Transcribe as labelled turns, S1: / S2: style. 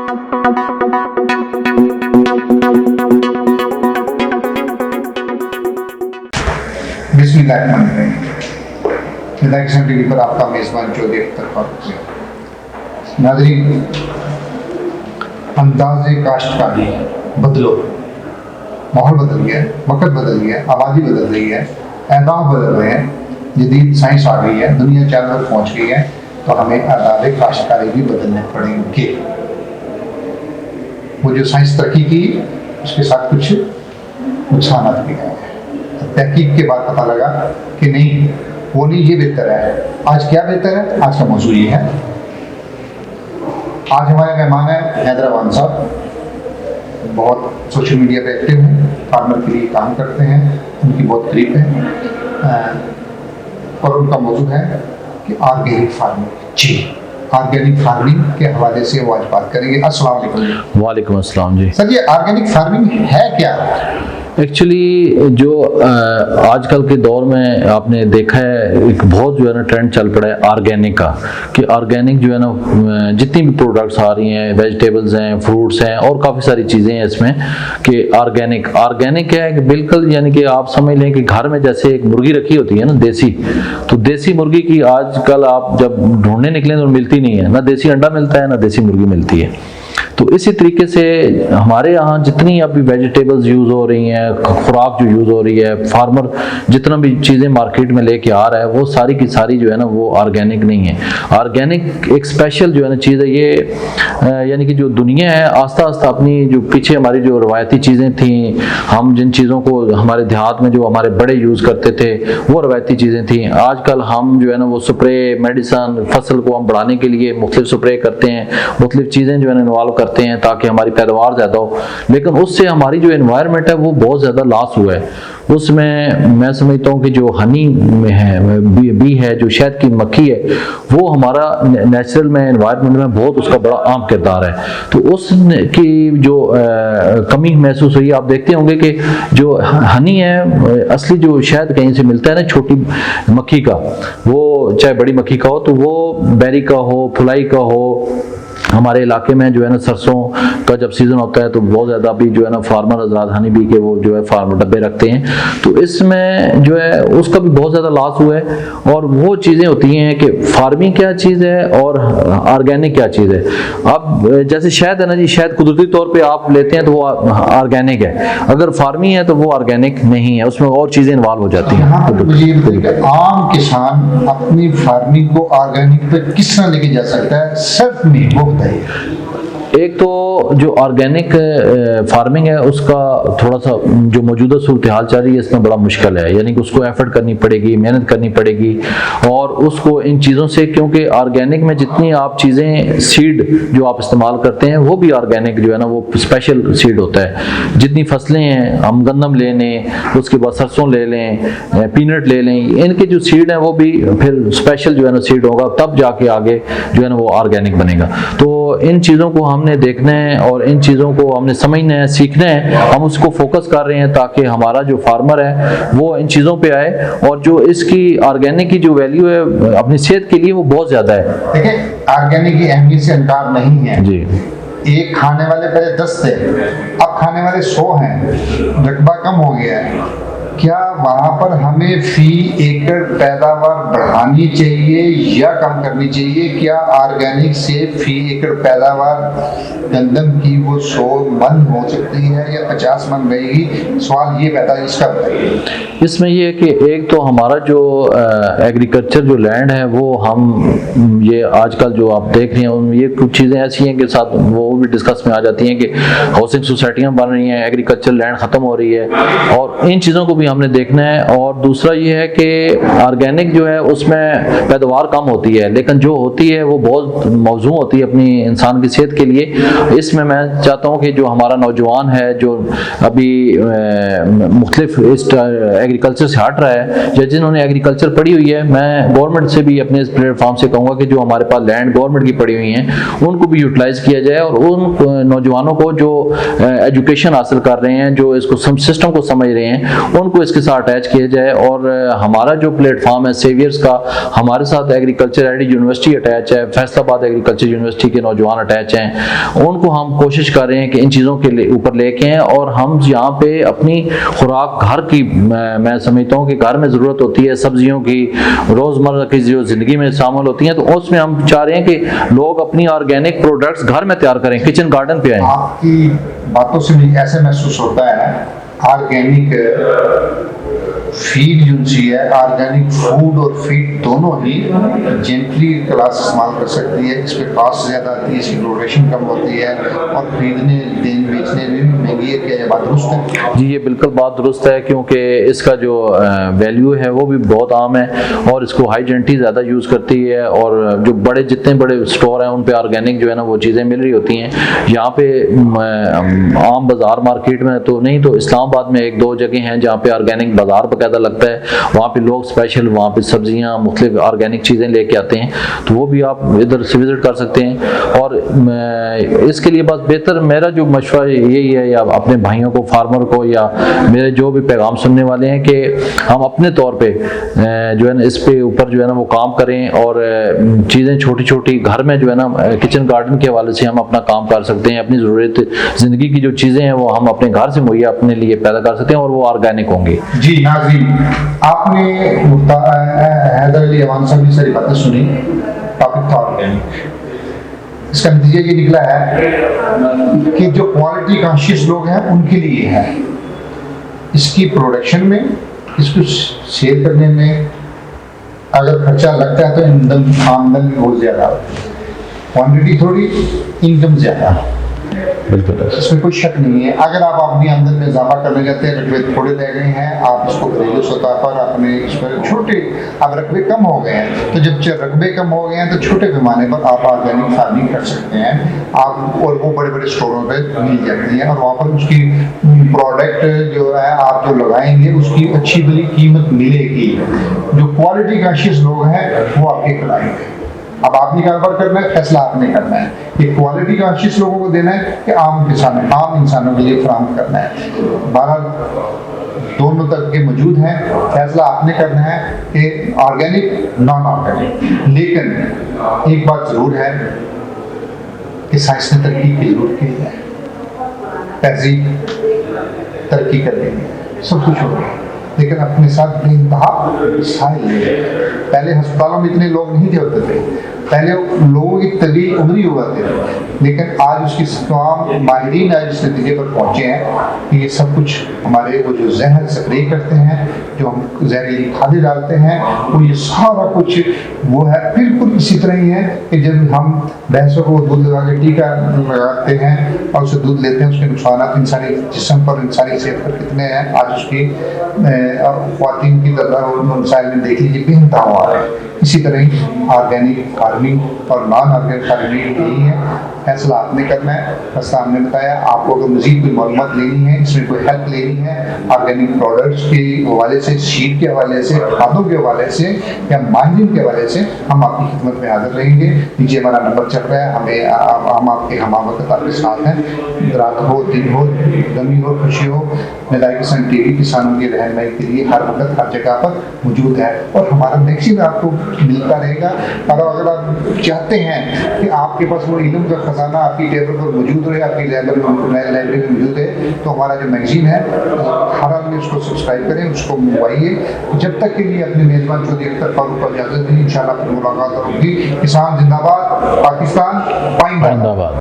S1: बिस्मिल्लाहिर्रहमानिर्रहीम। टीवी पर आपका मेज़बान चौधरी अख्तर फारूक। नाज़रीन, अंदाज़े काश्तकारी बदलो, माहौल बदल गया है, वक्त बदल गया है, आबादी बदल रही है, अहदाफ बदल रहे हैं, जदीद साइंस आ गई है, दुनिया चांद तक पहुँच गई है, तो हमें अंदाज़े काश्तकारी भी बदलने पड़ेंगे। वो जो साइंस तरक्की की, उसके साथ कुछ नुकसान भी आए हैं। तहकीक के बाद पता लगा कि नहीं, वो नहीं, ये बेहतर है। आज क्या बेहतर है? आज का मौजूद ये है। आज हमारे मेहमान हैं हैदराबाद साहब, बहुत सोशल मीडिया पे एक्टिव हैं, फार्मर के लिए काम करते हैं, उनकी बहुत करीब है, और उनका मौजूद है कि ऑर्गेनिक फार्मिंग। जी, ऑर्गेनिक फार्मिंग के हवाले से वो आज बात करेंगे। अस्सलाम वालेकुम।
S2: वालेकुम अस्सलाम जी।
S1: सर, ये ऑर्गेनिक फार्मिंग है क्या?
S2: एक्चुअली जो आजकल के दौर में आपने देखा है, एक बहुत जो है ना ट्रेंड चल पड़ा है ऑर्गेनिक का, कि ऑर्गेनिक जो है ना जितनी भी प्रोडक्ट्स आ रही हैं, वेजिटेबल्स हैं, फ्रूट्स हैं, और काफ़ी सारी चीज़ें हैं इसमें, कि ऑर्गेनिक है कि बिल्कुल, यानी कि आप समझ लें कि घर में जैसे एक मुर्गी रखी होती है ना देसी, तो देसी मुर्गी की आजकल आप जब ढूंढने निकलें तो मिलती नहीं है, ना देसी अंडा मिलता है ना देसी मुर्गी मिलती है। तो इसी तरीके से हमारे यहाँ जितनी अभी वेजिटेबल्स यूज़ हो रही हैं, खुराक जो यूज़ हो रही है, फार्मर जितना भी चीज़ें मार्केट में लेके आ रहा है, वो सारी की सारी जो है ना वो ऑर्गेनिक नहीं है। ऑर्गेनिक एक स्पेशल जो है ना चीज़ है ये, यानी कि जो दुनिया है आस्ता आस्ता अपनी जो पीछे हमारी जो रवायती चीज़ें थी, हम जिन चीज़ों को हमारे देहात में जो हमारे बड़े यूज़ करते थे वो रवायती चीज़ें थी, आजकल हम जो है ना वो स्प्रे मेडिसन, फसल को हम बढ़ाने के लिए मुख्तलिफ स्प्रे करते हैं, मुख्तलिफ चीज़ें जो है ना इन्वॉल्व करते हैं ताकि हमारी पैदावार ज़्यादा हो, लेकिन उससे हमारी जो एनवायरनमेंट है वो बहुत ज़्यादा लॉस हुआ है। उसमें मैं समझता हूँ कि जो हनी में है, बी है, जो शहद की मक्खी है, वो हमारा नेचुरल में एनवायरनमेंट में बहुत उसका बड़ा अहम किरदार है। तो उसकी जो कमी महसूस हुई, आप देखते होंगे कि जो हनी है, असली जो शहद कहीं से मिलता है ना छोटी मक्खी का, वो चाहे बड़ी मक्खी का हो, तो वो बेरी का हो, फुलाई का हो, हमारे इलाके में जो है ना सरसों का जब सीज़न होता है तो बहुत ज़्यादा अभी जो है ना फार्मर हजरात हनी बी के वो जो है फार्मर डब्बे रखते हैं, तो इसमें जो है उसका भी बहुत ज़्यादा लॉस हुआ है। और वो चीज़ें होती हैं कि फार्मिंग क्या चीज़ है और ऑर्गेनिक क्या चीज़ है। अब जैसे शहद है ना जी, शहद कुदरती तौर पर आप लेते हैं तो वो ऑर्गेनिक है, अगर फार्मिंग है तो वो ऑर्गेनिक नहीं है, उसमें और चीज़ें इन्वॉल्व हो जाती हैं।
S1: आम किसान अपनी फार्मिंग को ऑर्गेनिक पे किस तरह लेके जा सकता है? सिर्फ नहीं, वो बताइए।
S2: एक तो जो ऑर्गेनिक फार्मिंग है उसका थोड़ा सा जो मौजूदा सूरत हाल चल रही है इसमें बड़ा मुश्किल है, यानी कि उसको एफर्ट करनी पड़ेगी, मेहनत करनी पड़ेगी, और उसको इन चीज़ों से, क्योंकि ऑर्गेनिक में जितनी आप चीज़ें सीड जो आप इस्तेमाल करते हैं वो भी ऑर्गेनिक जो है ना वो स्पेशल सीड होता है। जितनी फसलें हैं, हम गंदम ले लें, उसके बाद सरसों ले लें, पीनट ले लें, इनके जो सीड हैं वो भी फिर स्पेशल जो है ना सीड होगा, तब जाके आगे जो है ना वो ऑर्गेनिक बनेगा। तो इन चीज़ों को हमने देखना है और इन चीज़ों को हमने समझना है, सीखना है, हम उसको फोकस कर रहे हैं ताकि हमारा जो फार्मर है वो इन चीज़ों पे आए, और जो इसकी ऑर्गेनिक की जो वैल्यू है अपनी सेहत के लिए वो बहुत ज़्यादा है।
S1: देखिए, ऑर्गेनिक की अहमियत से इनकार नहीं है
S2: जी।
S1: एक खाने वाले पहले 10 थे, अब खाने वाले 100 हैं, रकबा कम हो गया है। क्या वहाँ पर हमें फी एकड़ पैदावार बढ़ानी चाहिए या कम करनी चाहिए? क्या ऑर्गेनिक से फी एकड़ पैदावार गंदम की वो 100 मन हो सकती है या 50 मन रहेगी? सवाल ये पैदा, इसका बताइए।
S2: इसमें ये है कि एक तो हमारा जो एग्रीकल्चर जो लैंड है वो हम ये आजकल जो आप देख रहे हैं, ये कुछ चीज़ें ऐसी हैं कि साथ वो भी डिस्कस में आ जाती हैं कि हाउसिंग सोसाइटियाँ बन रही हैं, एग्रीकल्चर लैंड ख़त्म हो रही है, और इन चीज़ों को भी हमने देखना है। और दूसरा ये है कि ऑर्गेनिक जो है उसमें पैदावार कम होती है, लेकिन जो होती है वो बहुत मौजूद होती है अपनी इंसान की सेहत के लिए। इसमें मैं चाहता हूँ कि जो हमारा नौजवान है जो अभी मुख्तलिफ इस एग्रीकल्चर से हट रहा है, या जिन्होंने एग्रीकल्चर पढ़ी हुई है, मैं गवर्नमेंट से भी अपने इस प्लेटफॉर्म से कहूँगा कि जो हमारे पास लैंड गवर्नमेंट की पड़ी हुई हैं उनको भी यूटिलाइज किया जाए, और उन नौजवानों को जो एजुकेशन हासिल कर रहे हैं, जो इसको सिस्टम को समझ रहे हैं, उनको इसके साथ अटैच किया जाए। और हमारा जो प्लेटफॉर्म है सेवियर्स का, हमारे साथ एग्रीकल्चर एडिड यूनिवर्सिटी अटैच है, फैसलाबाद एग्रीकल्चर यूनिवर्सिटी के नौजवान अटैच हैं, उनको हम कोशिश कर रहे हैं कि इन चीज़ों के ऊपर लेके आएँ और हम यहाँ पे अपनी खुराक घर की, मैं समझता हूँ कि घर में ज़रूरत होती है सब्जियों की, रोज़मर्रा की जो ज़िंदगी में शामिल होती हैं, तो उसमें हम चाह रहे हैं कि लोग अपनी ऑर्गेनिक प्रोडक्ट्स घर में तैयार करें, किचन गार्डन पे आए।
S1: आपकी बातों से भी ऐसे महसूस होता है ऑर्गेनिक फीड जो सी है, ऑर्गेनिक फूड और फीड दोनों ही जेंटली क्लास इस्तेमाल कर सकती है। इस पर कॉस्ट ज़्यादा आती है, इसकी प्रोडक्शन कम होती है और खरीदने बेचने में भी महंगी है। क्या ये बात दुरुस्त है?
S2: जी ये बिल्कुल बात दुरुस्त है, क्योंकि इसका जो वैल्यू है वो भी बहुत आम है और इसको हाई जेंटी ज़्यादा यूज़ करती है। और जो बड़े जितने बड़े स्टोर हैं उन पे ऑर्गेनिक जो है ना वो चीज़ें मिल रही होती हैं। यहाँ पे आम बाज़ार मार्केट में तो नहीं, तो इस्लामाबाद में एक दो जगह हैं जहाँ पे ऑर्गेनिक बाज़ार बकायदा लगता है, वहाँ पे लोग स्पेशल वहाँ पे सब्जियाँ मुख्तलिफ ऑर्गेनिक चीज़ें लेके आते हैं, तो वो भी आप इधर से विज़िट कर सकते हैं। और इसके लिए बस बेहतर मेरा जो मशवरा यही है, या अपने भाइयों को, फार्मर को, या मेरे जो भी पैगाम सुनने वाले हैं, कि हम अपने तौर पे जो है ना इस पे ऊपर जो है ना वो काम करें और चीज़ें छोटी छोटी घर में जो है ना किचन गार्डन के हवाले से हम अपना काम कर सकते हैं। अपनी ज़रूरत ज़िंदगी की जो चीज़ें हैं वो हम अपने घर से मुहैया अपने लिए पैदा कर सकते हैं और वो ऑर्गेनिक होंगी।
S1: जी नाज़रीन, आपने हैदर अली अवान साहब की सारी बातें सुनी, टॉपिक था ऑर्गेनिक। इसका नतीजा ये निकला है कि जो क्वालिटी कॉन्शियस लोग हैं उनके लिए है, इसकी प्रोडक्शन में, इसको सेल करने में अगर खर्चा लगता है तो आमदनी बहुत ज़्यादा, क्वांटिटी थोड़ी, इनकम ज़्यादा,
S2: बिल्कुल
S1: इसमें कोई शक नहीं है। अगर आप अपनी आमदन में इजाफा करने जाते हैं, रकबे थोड़े रह गए हैं, आप इसको घरेलू सतह पर अपने इस पर छोटे, अब रकबे कम हो गए हैं, तो जब रकबे कम हो गए हैं तो छोटे पैमाने पर आप ऑर्गेनिक फार्मिंग कर सकते हैं आप, और वो बड़े बड़े स्टोरों पे मिल जाती है और वहाँ पर उसकी प्रोडक्ट जो है आप जो लगाएंगे उसकी अच्छी भली कीमत मिलेगी। जो क्वालिटी कॉन्शियस लोग हैं वो आपके खिलाएंगे। अब आपने कारोबार करना है, फैसला आपने करना है। ये क्वालिटी कॉन्शियस लोगों को देना है कि आम इंसानों के लिए फराहम करना है। 12 दोनों तक के मौजूद हैं, फैसला आपने करना है कि ऑर्गेनिक नॉन ऑर्गेनिक। लेकिन एक बात जरूर है कि साइंस ने तरक्की की जरूरत की है, तहजीब तरक्की कर रही है, सब कुछ हो रहा है, लेकिन अपने साथ बेइंतहा मसाइल है। पहले अस्पतालों में इतने लोग नहीं थे होते थे, पहले लोगों की तवील उम्री हुआ थे, लेकिन आज उसकी तमाम माहिरीन आज इस नतीजे पर पहुँचे हैं कि ये सब कुछ हमारे वो जो जहर स्प्रे करते हैं, जो हम जहरीली खादें डालते हैं, वो ये सारा कुछ वो है बिल्कुल इसी तरह ही है कि जब हम भैंसों को दूध लगा के टीका लगाते हैं और उसे दूध लेते हैं, उसके नुकसान इंसानी जिस्म पर, इंसानी सेहत पर कितने हैं, आज उसकी ख़वातीन की मसाइल में देख लीजिए बेइंतहा आ रहा है। इसी तरह ही ऑर्गेनिक फार्मिंग और नॉन ऑर्गेनिक फार्मिंग नहीं है, फैसला आपने करना है। फैसला हमने बताया, आपको अगर मज़ीद कोई मालूमात लेनी है, इसमें कोई हेल्प लेनी है ऑर्गेनिक प्रोडक्ट्स के हवाले से, सीड के हवाले से, खादों के हवाले से या मार्जिन के हवाले से, हम आपकी खिदमत में हाजिर रहेंगे। नीचे हमारा नंबर चल रहा है, हम आपके वक्त आपके साथ हैं। रात हो, दिन हो, गमी हो, खुशी हो, निदाई किसान टीवी किसानों की रहनुमाई के लिए हर वक्त हर जगह पर मौजूद है और हमारा मैगजीन आपको मिलता रहेगा। और अगर आप चाहते हैं कि आपके पास वो इल्म का खजाना आपकी टेबल पर मौजूद रहे, आपकी लाइब्रेरी में मौजूद है, तो हमारा जो मैगजीन है हर आदमी उसको सब्सक्राइब करें, उसको मंगवाइए। जब तक के लिए अपने मेज़बान चौधरी अख्तर फारूक को इजाज़त दी, इंशाल्लाह फिर मुलाकात होगी। किसान जिंदाबाद, पाकिस्तान पाइंदाबाद।